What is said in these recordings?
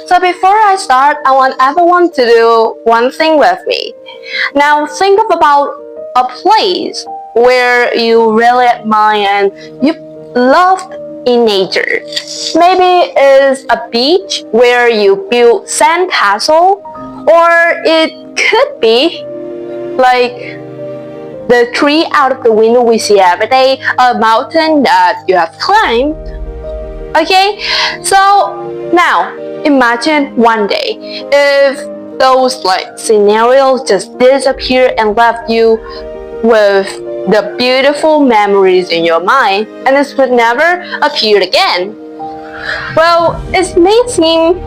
So before I start, I want everyone to do one thing with me. Now think about a place where you really admire and you loved in nature. Maybe it's a beach where you build sand castle, or it could be like the tree out of the window we see every day, a mountain that you have climbed. Okay, so now imagine one day if those scenarios just disappear and left you with the beautiful memories in your mind, and this would never appear again. Well, it may seem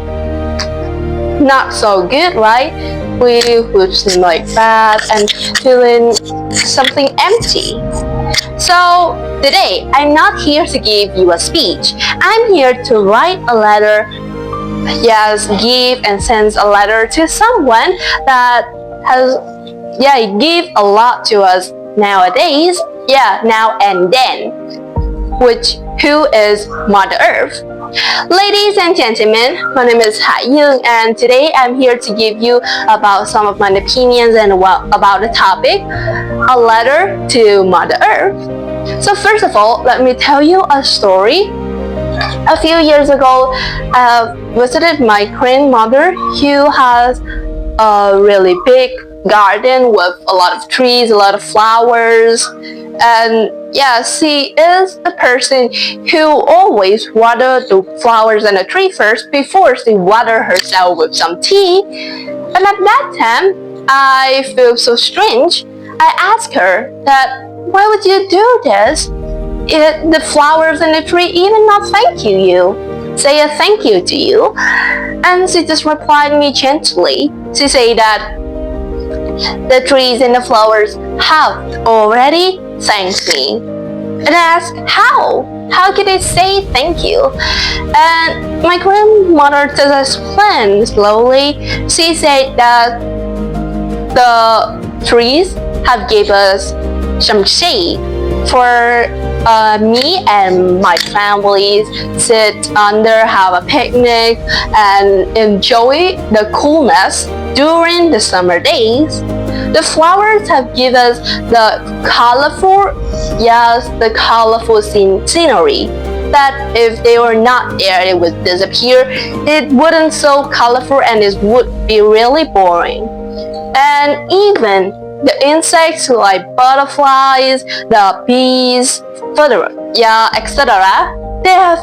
not so good, right? We would seem bad and feeling something empty. So today, I'm not here to give you a speech. I'm here to write a letter. Yes, give and send a letter to someone that has, give a lot to us nowadays. Now and then. Who is Mother Earth. Ladies and gentlemen, my name is Hải Dương, and today I'm here to give you about some of my opinions and about the topic, a letter to Mother Earth. So first of all, let me tell you a story. A few years ago, I visited my grandmother who has a really big garden with a lot of trees, a lot of flowers, and she is a person who always water the flowers and the tree first before she water herself with some tea. And at that time, I feel so strange. I asked her that, why would you do this? The flowers and the tree even not say a thank you to you. And she just replied me gently. She said that the trees and the flowers have already thanked me. And I asked, how? How could they say thank you? And my grandmother just explained slowly. She said that the trees have gave us some shade for me and my families sit under, have a picnic, and enjoy the coolness during the summer days. The flowers have given us the colorful scenery that if they were not there, it would disappear. It wouldn't so colorful and it would be really boring. And even the insects like butterflies, the bees, etc., they have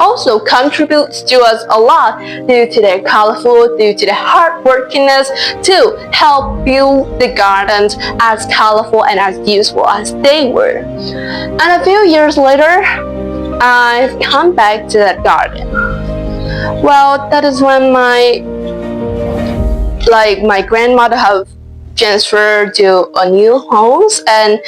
also contributes to us a lot due to their colorful, due to their hardworkiness to help build the gardens as colorful and as useful as they were. And a few years later, I've come back to that garden. Well, that is when my grandmother have transferred to a new house, and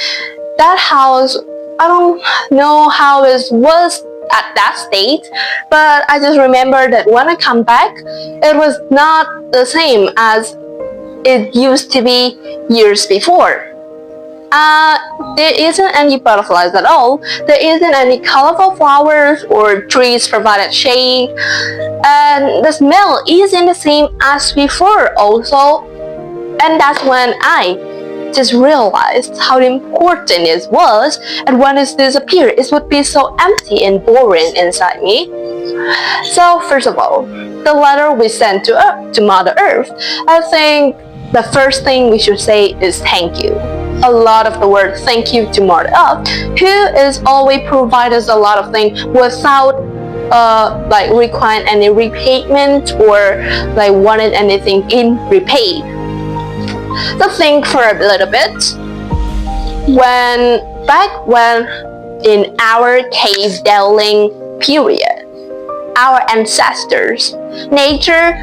that house, I don't know how it was at that state, but I just remember that when I come back, it was not the same as it used to be years before. There isn't any butterflies at all. There isn't any colorful flowers or trees provided shade, and the smell isn't the same as before also. And that's when I just realized how important it was, and when it disappeared, it would be so empty and boring inside me. So first of all, the letter we sent to Mother Earth, I think the first thing we should say is thank you. A lot of the word thank you to Mother Earth, who is always provide us a lot of things without requiring any repayment or wanting anything in repaid. So think for a little bit. Back when in our cave delving period, our ancestors, nature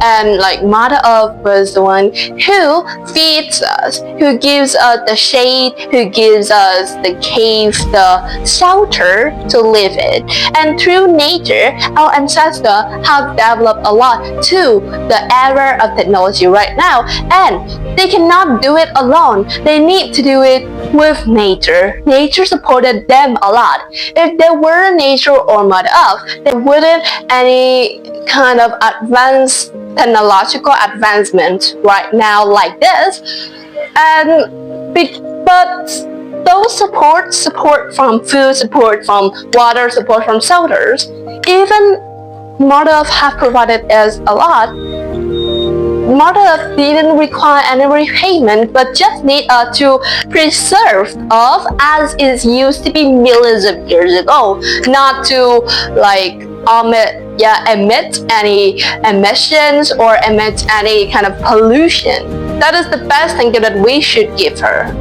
and like Mother Earth was the one who feeds us, who gives us the shade, who gives us the cave, the shelter to live in. And through nature, our ancestors have developed a lot to the era of technology right now, and they cannot do it alone. They need to do it with nature. Nature supported them a lot. If there were nature or Mother Earth, there wouldn't any kind of advanced technological advancement right now like this. But those support from food, support from water, support from shelters, even Mother Earth have provided us a lot. Mother Earth didn't require any repayment, but just need to preserve Earth as it used to be millions of years ago, not to like emit any emissions or emit any kind of pollution. That is the best thing that we should give her.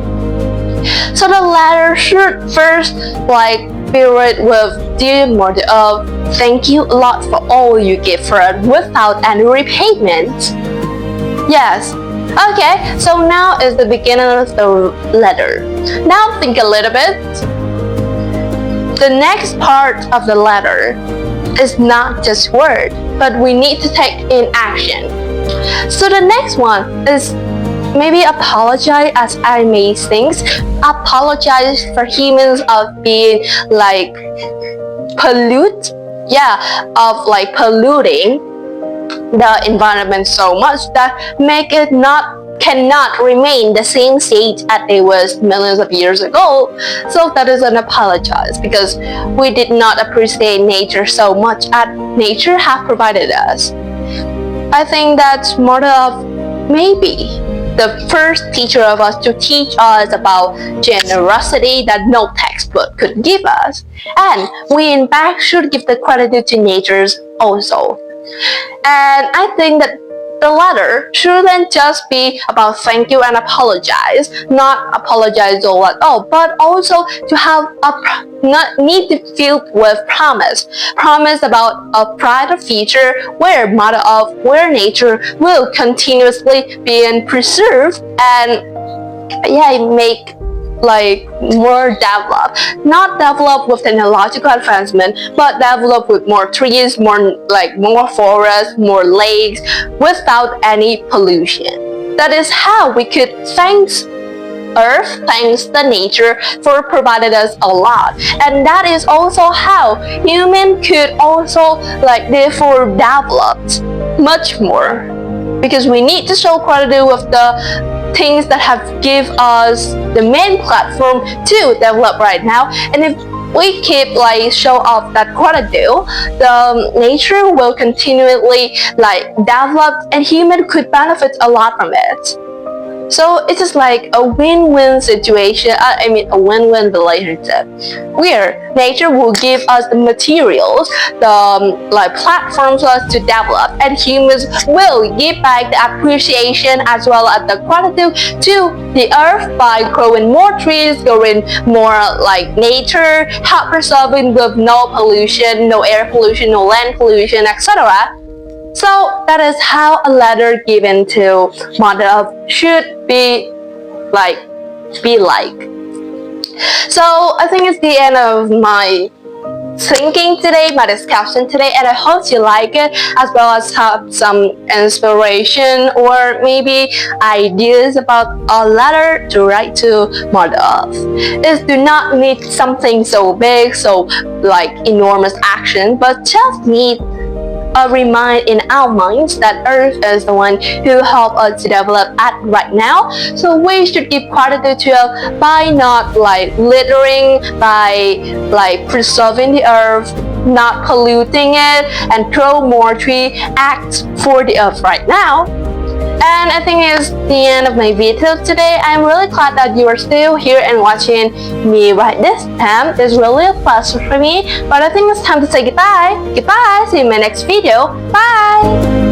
So the letter should first like be read with, "Dear Mother Earth, thank you a lot for all you give her without any repayment." Yes. Okay, so now is the beginning of the letter. Now think a little bit. The next part of the letter is not just word, but we need to take in action. So the next one is maybe apologize, as I made things. Apologize for humans of being like polluting the environment so much that make it cannot remain the same state as it was millions of years ago. So that is an apologize, because we did not appreciate nature so much as nature have provided us. I think that Mother Earth maybe the first teacher of us to teach us about generosity that no textbook could give us. And we in fact should give the credit to nature also. And I think that the letter shouldn't just be about thank you and apologize, not apologize all at all, but also to have need to fill with promise about a brighter future where Mother Earth, where nature will continuously be preserved and make like more developed, not developed with technological advancement, but developed with more trees, more forests, more lakes, without any pollution. That is how we could thank Earth, thanks the nature for providing us a lot. And that is also how human could also therefore developed much more, because we need to show gratitude with the things that have give us the main platform to develop right now. And if we keep show off that gratitude, the nature will continually develop and human could benefit a lot from it. So it is like a win-win situation, a win-win relationship, where nature will give us the materials, the platforms for us to develop, and humans will give back the appreciation as well as the gratitude to the earth by growing more trees, growing more nature, help preserving with no pollution, no air pollution, no land pollution, etc. So that is how a letter given to Mother Earth should be like. So I think it's the end of my thinking today, my discussion today, and I hope you like it, as well as have some inspiration or maybe ideas about a letter to write to Mother Earth. It do not need something so big, so enormous action, but just need a remind in our minds that Earth is the one who helped us to develop right now. So we should give gratitude to her by not littering, by preserving the Earth, not polluting it, and grow more tree, act for the Earth right now. And I think it's the end of my video today. I'm really glad that you are still here and watching me right this time. It's really a pleasure for me. But I think it's time to say goodbye. Goodbye. See you in my next video. Bye.